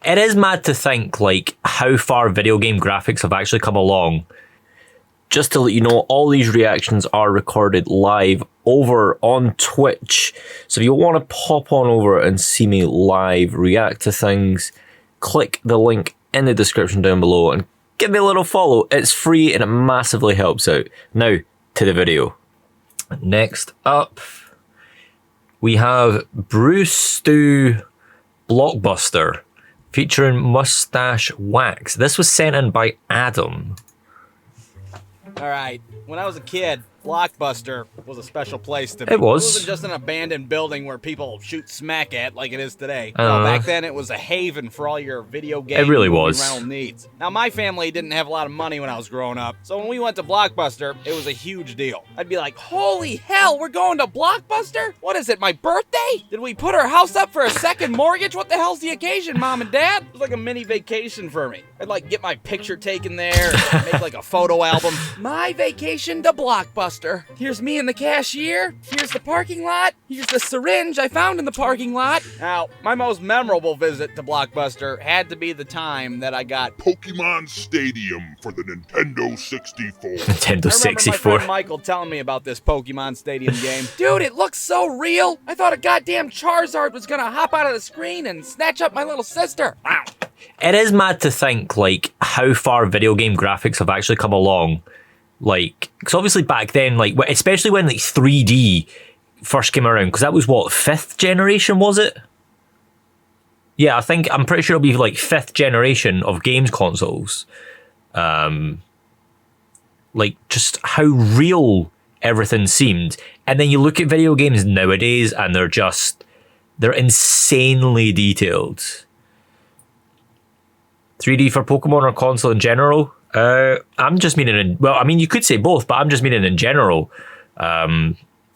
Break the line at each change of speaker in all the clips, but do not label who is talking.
It is mad to think, like, how far video game graphics have actually come along. Just to let you know, all these reactions are recorded live over on Twitch. So if you want to pop on over and see me live react to things, click the link in the description down below and give me a little follow. It's free and it massively helps out. Now, to the video. Next up, we have Brewstew Blockbuster featuring Mustache Wax. This was sent in by Adam.
All right, when I was a kid, Blockbuster was a special place to me.
It was.
It wasn't just an abandoned building where people shoot smack at like it is today. No, back then it was a haven for all your video game
it really was.
rental needs. Now, my family didn't have a lot of money when I was growing up, so when we went to Blockbuster, it was a huge deal. I'd be like, holy hell, we're going to Blockbuster? What is it, my birthday? Did we put our house up for a second mortgage? What the hell's the occasion, Mom and Dad? It was like a mini vacation for me. I'd like get my picture taken there, and make like a photo album. My vacation to Blockbuster. Here's me and the cashier. Here's the parking lot. Here's the syringe I found in the parking lot. Now, my most memorable visit to Blockbuster had to be the time that I got
Pokemon Stadium for the Nintendo 64.
Nintendo
I
64.
remember my friend Michael telling me about this Pokemon Stadium game. Dude, it looks so real. I thought a goddamn Charizard was gonna hop out of the screen and snatch up my little sister. Wow.
It is mad to think, like, how far video game graphics have actually come along. Like, because obviously back then, like, especially when, like, 3D first came around, because that was, what, 5th generation, was it? Yeah, I'm pretty sure it'll be, like, 5th generation of games consoles. Like, just how real everything seemed. And then you look at video games nowadays, and they're insanely detailed. 3D for Pokemon or console in general? I'm just meaning well, I mean, you could say both, but I'm just meaning in general.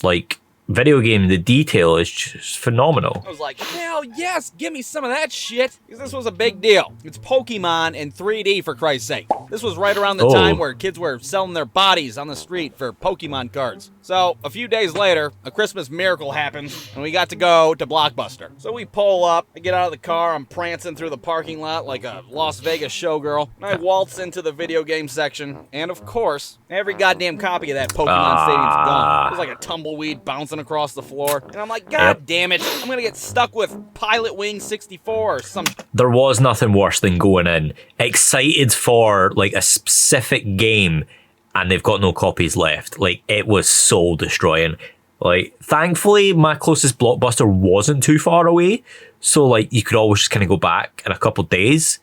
Like, video game, the detail is just phenomenal.
I was like, hell yes, give me some of that shit. Because this was a big deal. It's Pokemon in 3D, for Christ's sake. This was right around the time where kids were selling their bodies on the street for Pokemon cards. So, a few days later, a Christmas miracle happens, and we got to go to Blockbuster. So we pull up, I get out of the car, I'm prancing through the parking lot like a Las Vegas showgirl, and I waltz into the video game section, and of course, every goddamn copy of that Pokemon Stadium's gone. There's like a tumbleweed bouncing across the floor, and I'm like, God damn it, I'm gonna get stuck with Pilot Wing 64 or some...
There was nothing worse than going in excited for, like, a specific game, and they've got no copies left. Like, it was soul destroying. Like, thankfully, my closest Blockbuster wasn't too far away, so, like, you could always just kind of go back in a couple days.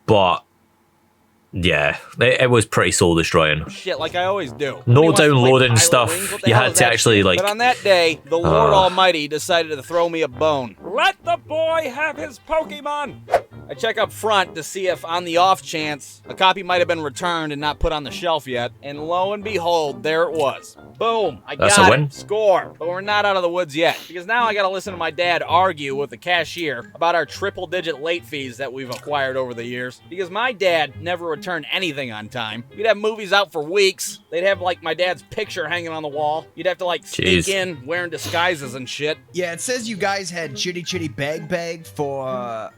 But yeah, it was pretty soul destroying.
Shit, like I always do.
No downloading stuff. You had to actually, like...
But on that day, the Lord Almighty decided to throw me a bone. Let the boy have his Pokemon! I check up front to see if, on the off chance, a copy might have been returned and not put on the shelf yet. And lo and behold, there it was. Boom! I got it. Score. But we're not out of the woods yet. Because now I gotta listen to my dad argue with the cashier about our triple-digit late fees that we've acquired over the years. Because my dad never returned anything on time. We'd have movies out for weeks. They'd have, like, my dad's picture hanging on the wall. You'd have to, like, sneak in wearing disguises and shit.
Yeah, it says you guys had Chitty Chitty Bag for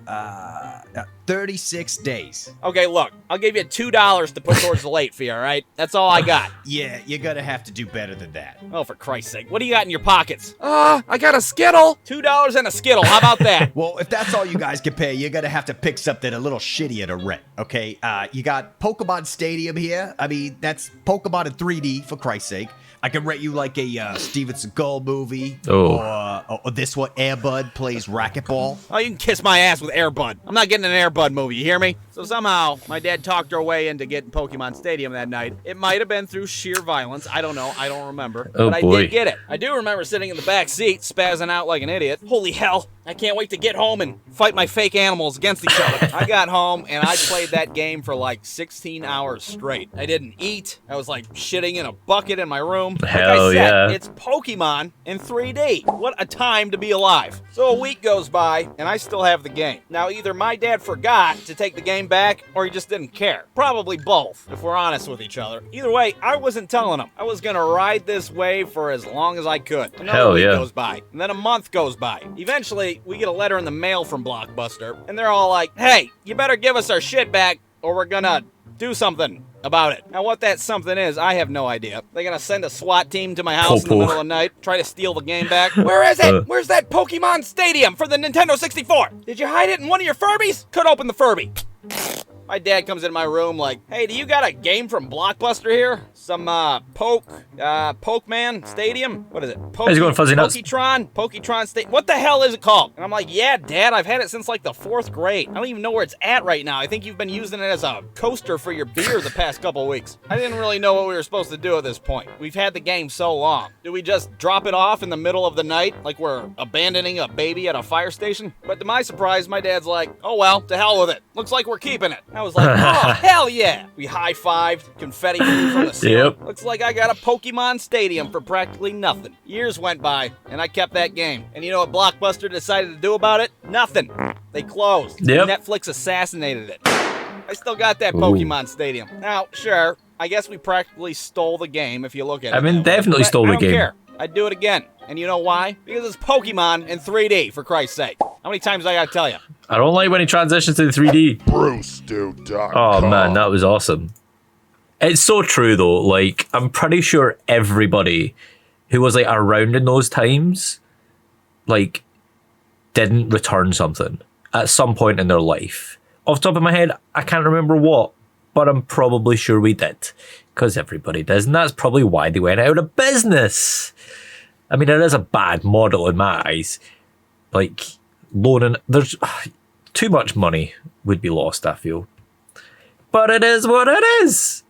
36 days.
Okay, look, I'll give you $2 to put towards the late fee, all right? That's all I got.
Yeah, you're gonna have to do better than that.
Oh, for Christ's sake. What do you got in your pockets? I got a Skittle. $2 and a Skittle. How about that?
Well, if that's all you guys can pay, you're gonna have to pick something a little shittier to rent, okay? You got Pokemon Stadium here. I mean, that's Pokemon in 3D, for Christ's sake. I can rent you like a Steven Seagal movie, or this one, Air Bud plays racquetball.
Oh, you can kiss my ass with Air Bud. I'm not getting an Air Bud movie, you hear me? So somehow, my dad talked our way into getting Pokemon Stadium that night. It might have been through sheer violence. I don't know. I don't remember.
Oh,
but
boy.
I did get it. I do remember sitting in the back seat, spazzing out like an idiot. Holy hell. I can't wait to get home and fight my fake animals against each other. I got home, and I played that game for like 16 hours straight. I didn't eat. I was like shitting in a bucket in my room.
Hell
like I said,
yeah.
It's Pokemon in 3D. What a time to be alive. So a week goes by, and I still have the game. Now, either my dad forgot forgot to take the game back or he just didn't care. Probably both, if we're honest with each other. Either way, I wasn't telling him. I was gonna ride this wave for as long as I could. Another week goes by, and then a month goes by. Eventually, we get a letter in the mail from Blockbuster, and they're all like, hey, you better give us our shit back or we're gonna do something about it. Now, what that something is, I have no idea. They're gonna send a SWAT team to my house in the middle of the night, try to steal the game back. Where is it? Where's that Pokemon Stadium for the Nintendo 64? Did you hide it in one of your Furbies? Cut open the Furby. My dad comes into my room like, hey, do you got a game from Blockbuster here? Some, Pokemon Stadium? What is it?
He's going fuzzy nuts.
Poketron Stadium. What the hell is it called? And I'm like, yeah, Dad, I've had it since like the 4th grade. I don't even know where it's at right now. I think you've been using it as a coaster for your beer the past couple weeks. I didn't really know what we were supposed to do at this point. We've had the game so long. Do we just drop it off in the middle of the night like we're abandoning a baby at a fire station? But to my surprise, my dad's like, oh well, to hell with it. Looks like we're keeping it. I was like, oh, hell yeah. We high-fived, confetti flew from the ceiling.
Yep.
Looks like I got a Pokemon Stadium for practically nothing. Years went by, and I kept that game. And you know what Blockbuster decided to do about it? Nothing. They closed.
Yep.
Netflix assassinated it. I still got that Pokemon Stadium. Now, sure, I guess we practically stole the game if you look at it.
I mean,
that way.
definitely
But
stole the
I don't
game.
care. I'd do it again. And you know why? Because it's Pokemon in 3D, for Christ's sake. How many times I gotta tell you?
I don't like when he transitions to the 3D.
Brewstew.com.
Oh man, that was awesome. It's so true though. Like, I'm pretty sure everybody who was like around in those times, like, didn't return something at some point in their life. Off the top of my head, I can't remember what, but I'm probably sure we did. Because everybody does, and that's probably why they went out of business. I mean, it is a bad model in my eyes. Like, loaning, there's too much money would be lost, I feel. But it is what it is.